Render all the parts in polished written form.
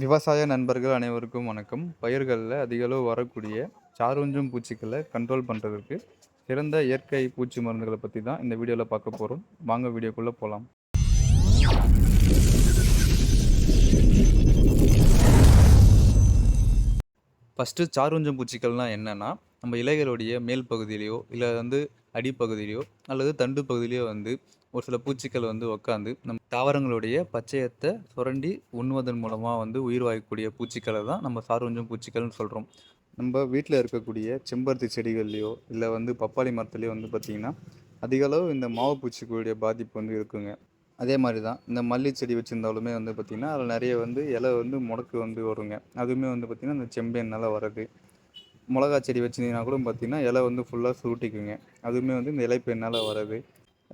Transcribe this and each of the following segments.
விவசாய நண்பர்கள் அனைவருக்கும் வணக்கம். பயிர்களில் அதிக அளவு வரக்கூடிய சார்வூஞ்சும் பூச்சிகளை கண்ட்ரோல் பண்ணுறதுக்கு சிறந்த இயற்கை பூச்சி மருந்துகளை பற்றி தான் இந்த வீடியோவில் பார்க்க போகிறோம். வாங்க வீடியோக்குள்ளே போகலாம். ஃபஸ்ட்டு சார்வூஞ்சம் பூச்சிகள்னால் என்னென்னா, நம்ம இலைகளுடைய மேல் பகுதியிலையோ இல்லை அடிப்பகுதியிலையோ அல்லது தண்டு பகுதியிலையோ ஒரு சில பூச்சிகள் உட்காந்து நம்ம தாவரங்களுடைய பச்சையத்தை சுரண்டி உண்ணுவதன் மூலமாக உயிர் வாழக்கூடிய பூச்சிகளை தான் நம்ம சார்வூஞ்சம் பூச்சிகள்னு சொல்கிறோம். நம்ம வீட்டில் இருக்கக்கூடிய செம்பருத்தி செடிகள்லையோ இல்லை பப்பாளி மரத்துலேயோ பார்த்திங்கன்னா அதிகளவு இந்த மாவு பூச்சிகளுடைய பாதிப்பு இருக்குங்க. அதே மாதிரி தான் இந்த மல்லி செடி வச்சுருந்தாலுமே பார்த்திங்கன்னா அதில் நிறைய இலை முடக்கு வருங்க. அதுவுமே பார்த்திங்கன்னா இந்த செம்பேனால் வர்றது. மிளகா செடி வச்சுருந்தீங்கன்னா கூட பார்த்திங்கன்னா இலை ஃபுல்லாக சுருட்டிக்குங்க. அதுவுமே இந்த இலைப்பேனால் வர்றது.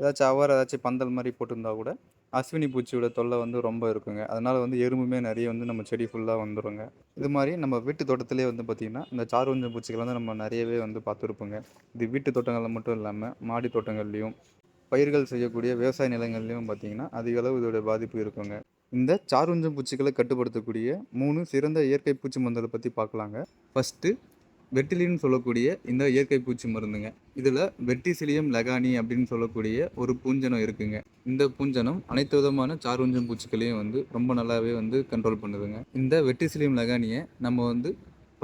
ஏதாச்சும் பந்தல் மாதிரி போட்டிருந்தா கூட அஸ்வினி பூச்சியோட தொல்லை ரொம்ப இருக்குங்க. அதனால் எறும்புமே நிறைய நம்ம செடி ஃபுல்லாக வந்துடுங்க. இது மாதிரி நம்ம வீட்டு தோட்டத்திலே பார்த்திங்கன்னா இந்த சார்வூஞ்சம் பூச்சிகளை நம்ம நிறையவே பார்த்துருப்போங்க. இது வீட்டு தோட்டங்களில் மட்டும் இல்லாமல் மாடி தோட்டங்கள்லேயும் பயிர்கள் செய்யக்கூடிய விவசாய நிலங்கள்லையும் பார்த்திங்கன்னா அதிக அளவு இதோட பாதிப்பு இருக்குங்க. இந்த சார்வூஞ்சம் பூச்சிகளை கட்டுப்படுத்தக்கூடிய 3 சிறந்த இயற்கை பூச்சி மருந்துகளை பற்றி பார்க்கலாங்க. ஃபஸ்ட்டு வெட்டிலின்னு சொல்லக்கூடிய இந்த இயற்கை பூச்சி மருந்துங்க. இதில் வெட்டிசிலியம் லெகானி அப்படின்னு சொல்லக்கூடிய ஒரு பூஞ்சனம் இருக்குங்க. இந்த பூஞ்சனம் அனைத்து விதமான சார்வூஞ்சம் பூச்சிகளையும் ரொம்ப நல்லாவே கண்ட்ரோல் பண்ணுதுங்க. இந்த வெட்டிசிலியம் லெகானியை நம்ம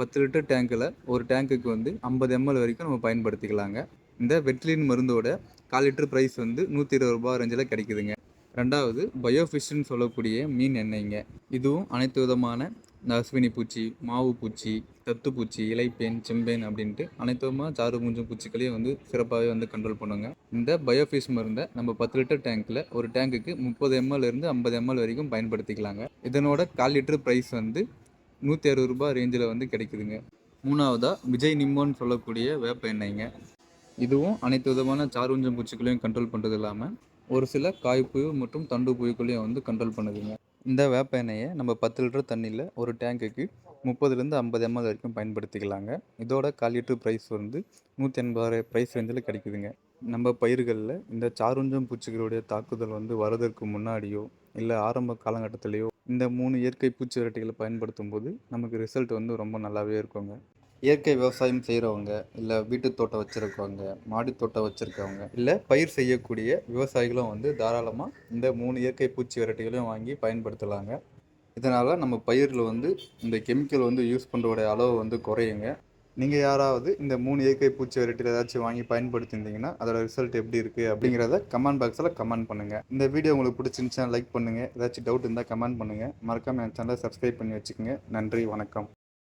10 லிட்டர் டேங்கில் ஒரு டேங்குக்கு 50 ml வரைக்கும் நம்ம பயன்படுத்திக்கலாங்க. இந்த வெட்டிலின் மருந்தோட 1/4 லிட்டர் ப்ரைஸ் 120 ரூபா ரேஞ்சில் கிடைக்குதுங்க. ரெண்டாவது பயோஃபிஷ்ன்னு சொல்லக்கூடிய மீன் எண்ணெய்ங்க. இதுவும் அனைத்து விதமான இந்த அஸ்வினி பூச்சி, மாவு பூச்சி, தத்துப்பூச்சி, இலைப்பேன், செம்பேன் அப்படின்ட்டு அனைத்து விதமான சார்வூஞ்சம் பூச்சிகளையும் சிறப்பாகவே கண்ட்ரோல் பண்ணுங்க. இந்த பயோஃபிஷ் மருந்தை நம்ம 10 லிட்டர் டேங்க்கில் ஒரு டேங்குக்கு 30 ml இருந்து 50 ml வரைக்கும் பயன்படுத்திக்கலாங்க. இதனோட 1/4 லிட்டர் ப்ரைஸ் 160 ரூபா ரேஞ்சில் கிடைக்குதுங்க. மூணாவதாக விஜய் நிம்மோன்னு சொல்லக்கூடிய வேப்ப எண்ணெய்ங்க. இதுவும் அனைத்து விதமான சார்வூஞ்சம் பூச்சிகளையும் கண்ட்ரோல் பண்ணுறது இல்லாமல் ஒரு சில காய்ப்புழு மற்றும் தண்டு புழுக்களையும் கண்ட்ரோல் பண்ணுதுங்க. இந்த வேப்ப எண்ணெயை நம்ம 10 லிட்டர் தண்ணியில் ஒரு டேங்குக்கு 30லேருந்து 50 ml வரைக்கும் பயன்படுத்திக்கலாங்க. இதோட 1/4 லிட்டர் ப்ரைஸ் 180 ப்ரைஸ் ரேஞ்சில் கிடைக்குதுங்க. நம்ம பயிர்களில் இந்த சார்வூஞ்சம் பூச்சிகளுடைய தாக்குதல் வரதற்கு முன்னாடியோ இல்லை ஆரம்ப காலகட்டத்திலேயோ இந்த 3 இயற்கை பூச்சி விரட்டிகளை பயன்படுத்தும் போது நமக்கு ரிசல்ட் ரொம்ப நல்லாவே இருக்குங்க. இயற்கை விவசாயம் செய்கிறவங்க இல்லை வீட்டு தோட்டம் வச்சுருக்கவங்க, மாடி தோட்டம் வச்சுருக்கவங்க இல்லை பயிர் செய்யக்கூடிய விவசாயிகளும் தாராளமாக இந்த 3 இயற்கை பூச்சி விரட்டிகளையும் வாங்கி பயன்படுத்தலாங்க. இதனால் நம்ம பயிரில் இந்த கெமிக்கல் யூஸ் பண்ணுறோட அளவு குறையுங்க. நீங்கள் யாராவது இந்த 3 இயற்கை பூச்சி விரட்டியில் ஏதாச்சும் வாங்கி பயன்படுத்தியிருந்தீங்கன்னா அதோட ரிசல்ட் எப்படி இருக்குது அப்படிங்கிறத கமெண்ட் பாக்ஸில் கமெண்ட் பண்ணுங்கள். இந்த வீடியோ உங்களுக்கு பிடிச்சிருந்துச்சுன்னா லைக் பண்ணுங்கள். ஏதாச்சும் டவுட் இருந்தால் கமெண்ட் பண்ணுங்கள். மறக்காமல் என் சேனலை சப்ஸ்கிரைப் பண்ணி வச்சுக்கோங்க. நன்றி, வணக்கம்.